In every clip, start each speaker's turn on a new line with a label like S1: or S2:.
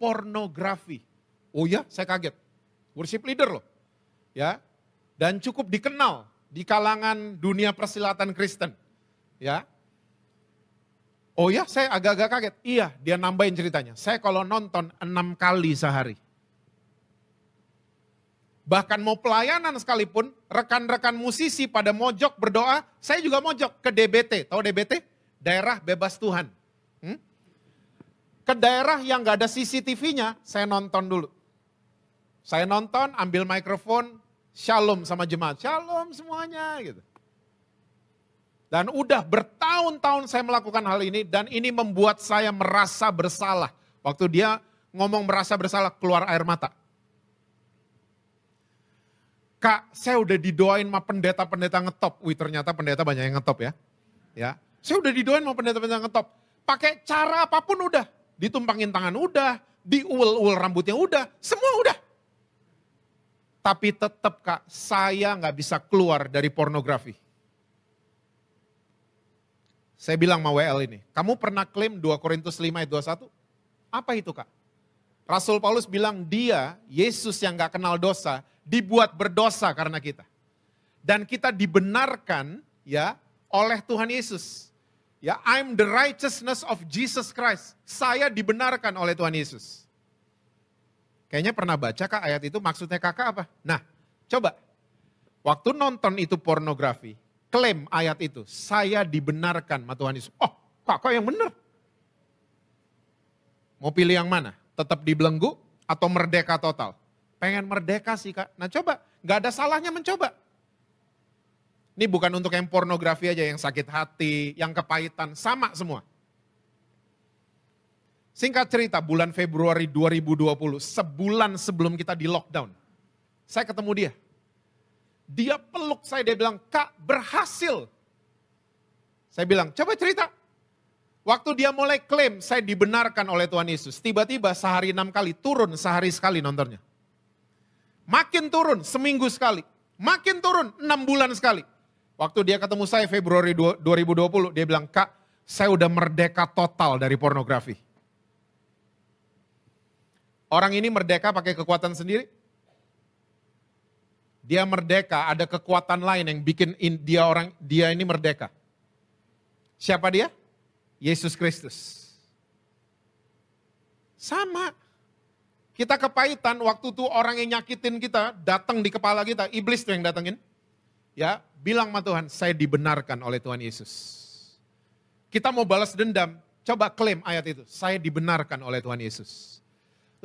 S1: pornografi. Oh ya, saya kaget. Worship leader loh. Ya. Dan cukup dikenal di kalangan dunia persilatan Kristen. Ya. Oh ya, saya agak-agak kaget. Iya, dia nambahin ceritanya. Saya kalau nonton 6 kali sehari. Bahkan mau pelayanan sekalipun, rekan-rekan musisi pada mojok berdoa, saya juga mojok ke DBT. Tahu DBT? Daerah Bebas Tuhan. Ke daerah yang gak ada CCTV-nya, saya nonton dulu. Saya nonton, ambil mikrofon, shalom sama jemaat. Shalom semuanya gitu. Dan udah bertahun-tahun saya melakukan hal ini dan ini membuat saya merasa bersalah. Waktu dia ngomong merasa bersalah, keluar air mata. Kak, saya udah didoain sama pendeta-pendeta ngetop. Wih, ternyata pendeta banyak yang ngetop ya. Ya, saya udah didoain sama pendeta-pendeta ngetop. Pakai cara apapun udah. Ditumpangin tangan udah, diuel-uel rambutnya udah, semua udah. Tapi tetap Kak, saya gak bisa keluar dari pornografi. Saya bilang sama WL ini, kamu pernah klaim 2 Korintus 5 ayat 21? Apa itu Kak? Rasul Paulus bilang dia, Yesus yang gak kenal dosa, dibuat berdosa karena kita. Dan kita dibenarkan ya oleh Tuhan Yesus. Ya, I'm the righteousness of Jesus Christ. Saya dibenarkan oleh Tuhan Yesus. Kayaknya pernah baca Kak ayat itu, maksudnya Kakak apa? Nah, coba. Waktu nonton itu pornografi, klaim ayat itu, saya dibenarkan sama Tuhan Yesus. Oh, Kakak yang benar. Mau pilih yang mana? Tetap dibelenggu atau merdeka total? Pengen merdeka sih Kak. Nah coba, gak ada salahnya mencoba. Ini bukan untuk yang pornografi aja, yang sakit hati, yang kepahitan, sama semua. Singkat cerita, bulan Februari 2020, sebulan sebelum kita di lockdown, saya ketemu dia. Dia peluk saya, dia bilang, Kak berhasil. Saya bilang, coba cerita. Waktu dia mulai klaim, saya dibenarkan oleh Tuhan Yesus. Tiba-tiba sehari 6 kali, turun sehari sekali nontonnya. Makin turun, seminggu sekali. Makin turun, 6 bulan sekali. Waktu dia ketemu saya Februari 2020, dia bilang, Kak, saya udah merdeka total dari pornografi. Orang ini merdeka pakai kekuatan sendiri. Dia merdeka, ada kekuatan lain yang bikin dia ini merdeka. Siapa dia? Yesus Kristus. Sama. Kita kepahitan waktu tuh orang yang nyakitin kita, datang di kepala kita, iblis tuh yang datengin. Ya, bilang sama Tuhan, saya dibenarkan oleh Tuhan Yesus. Kita mau balas dendam, coba klaim ayat itu, saya dibenarkan oleh Tuhan Yesus.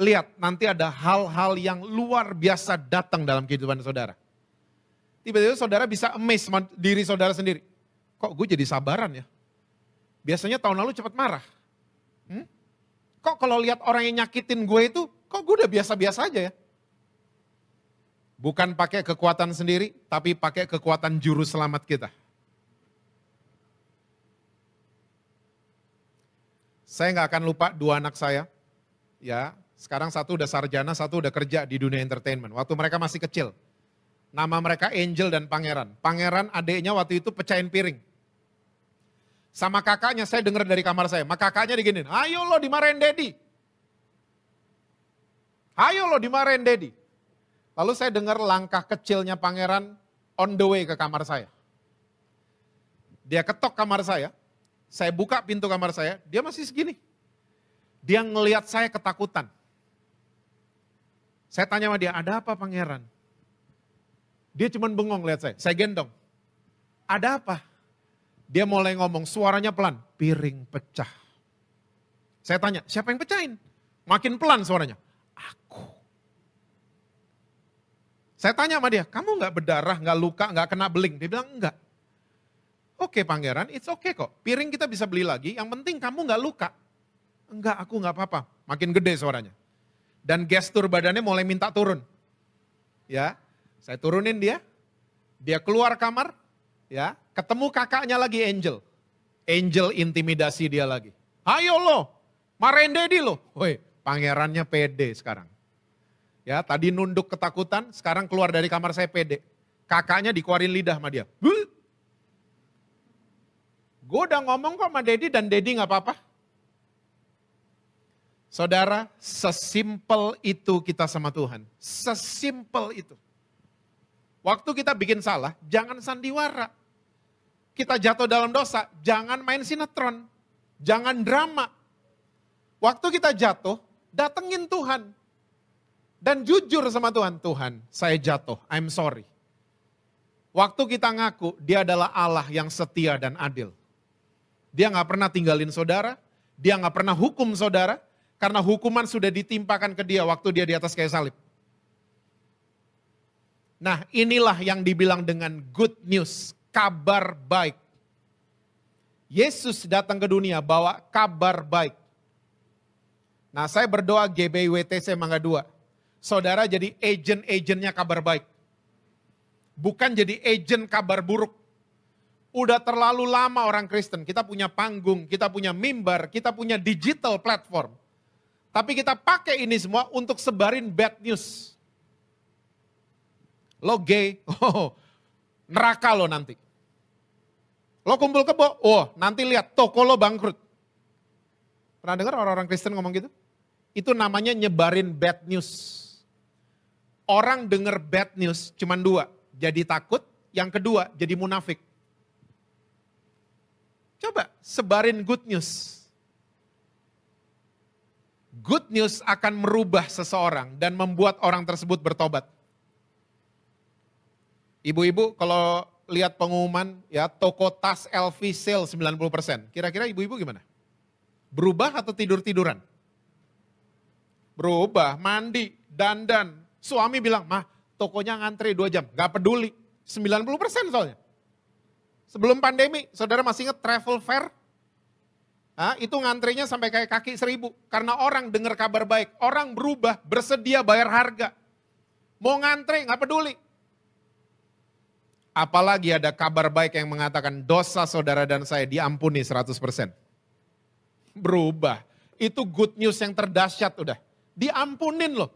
S1: Lihat, nanti ada hal-hal yang luar biasa datang dalam kehidupan saudara. Tiba-tiba saudara bisa amaze diri saudara sendiri. Kok gue jadi sabaran ya? Biasanya tahun lalu cepat marah. Kok kalau lihat orang yang nyakitin gue itu, kok gue udah biasa-biasa aja ya? Bukan pakai kekuatan sendiri, tapi pakai kekuatan juru selamat kita. Saya gak akan lupa 2 anak saya. Ya, sekarang satu udah sarjana, satu udah kerja di dunia entertainment. Waktu mereka masih kecil. Nama mereka Angel dan Pangeran. Pangeran adiknya waktu itu pecahin piring. Sama kakaknya saya dengar dari kamar saya. Maka kakaknya diginiin, ayo lo dimarahin Daddy. Ayo lo dimarahin Daddy. Lalu saya dengar langkah kecilnya Pangeran on the way ke kamar saya. Dia ketok kamar saya buka pintu kamar saya, dia masih segini. Dia ngelihat saya ketakutan. Saya tanya sama dia, ada apa Pangeran? Dia cuma bengong lihat saya gendong. Ada apa? Dia mulai ngomong, suaranya pelan, piring pecah. Saya tanya, siapa yang pecahin? Makin pelan suaranya, aku. Saya tanya sama dia, kamu gak berdarah, gak luka, gak kena beling? Dia bilang enggak. Oke Pangeran, it's okay kok. Piring kita bisa beli lagi, yang penting kamu gak luka. Enggak, aku gak apa-apa. Makin gede suaranya. Dan gestur badannya mulai minta turun. Ya, saya turunin dia. Dia keluar kamar, ya, ketemu kakaknya lagi Angel. Angel intimidasi dia lagi. Ayo lo, marahin Daddy lo. Woi, Pangerannya pede sekarang. Ya, tadi nunduk ketakutan, sekarang keluar dari kamar saya pede. Kakaknya dikeluarin lidah sama dia. Gue udah ngomong kok sama Daddy dan Daddy gak apa-apa. Saudara, sesimpel itu kita sama Tuhan. Sesimpel itu. Waktu kita bikin salah, jangan sandiwara. Kita jatuh dalam dosa, jangan main sinetron. Jangan drama. Waktu kita jatuh, datengin Tuhan. Dan jujur sama Tuhan, Tuhan saya jatuh, I'm sorry. Waktu kita ngaku, dia adalah Allah yang setia dan adil. Dia gak pernah tinggalin saudara, dia gak pernah hukum saudara, karena hukuman sudah ditimpakan ke dia waktu dia di atas kayu salib. Nah, inilah yang dibilang dengan good news, kabar baik. Yesus datang ke dunia bawa kabar baik. Nah, saya berdoa GBI WTC Mangga 2. Saudara jadi agent-agentnya kabar baik. Bukan jadi agent kabar buruk. Udah terlalu lama orang Kristen, kita punya panggung, kita punya mimbar, kita punya digital platform. Tapi kita pakai ini semua untuk sebarin bad news. Lo gay, neraka lo nanti. Lo kumpul kebo, nanti lihat toko lo bangkrut. Pernah dengar orang-orang Kristen ngomong gitu? Itu namanya nyebarin bad news. Orang denger bad news cuma dua, jadi takut, yang kedua jadi munafik. Coba sebarin good news. Good news akan merubah seseorang dan membuat orang tersebut bertobat. Ibu-ibu kalau lihat pengumuman ya toko tas LV sale 90%. Kira-kira ibu-ibu gimana? Berubah atau tidur-tiduran? Berubah, mandi, dandan. Suami bilang, mah tokonya ngantri 2 jam. Gak peduli, 90% soalnya. Sebelum pandemi, saudara masih ingat travel fair? Itu ngantrinya sampai kayak kaki 1000. Karena orang dengar kabar baik. Orang berubah, bersedia bayar harga. Mau ngantri, gak peduli. Apalagi ada kabar baik yang mengatakan dosa saudara dan saya diampuni 100%. Berubah. Itu good news yang terdahsyat udah. Diampunin loh.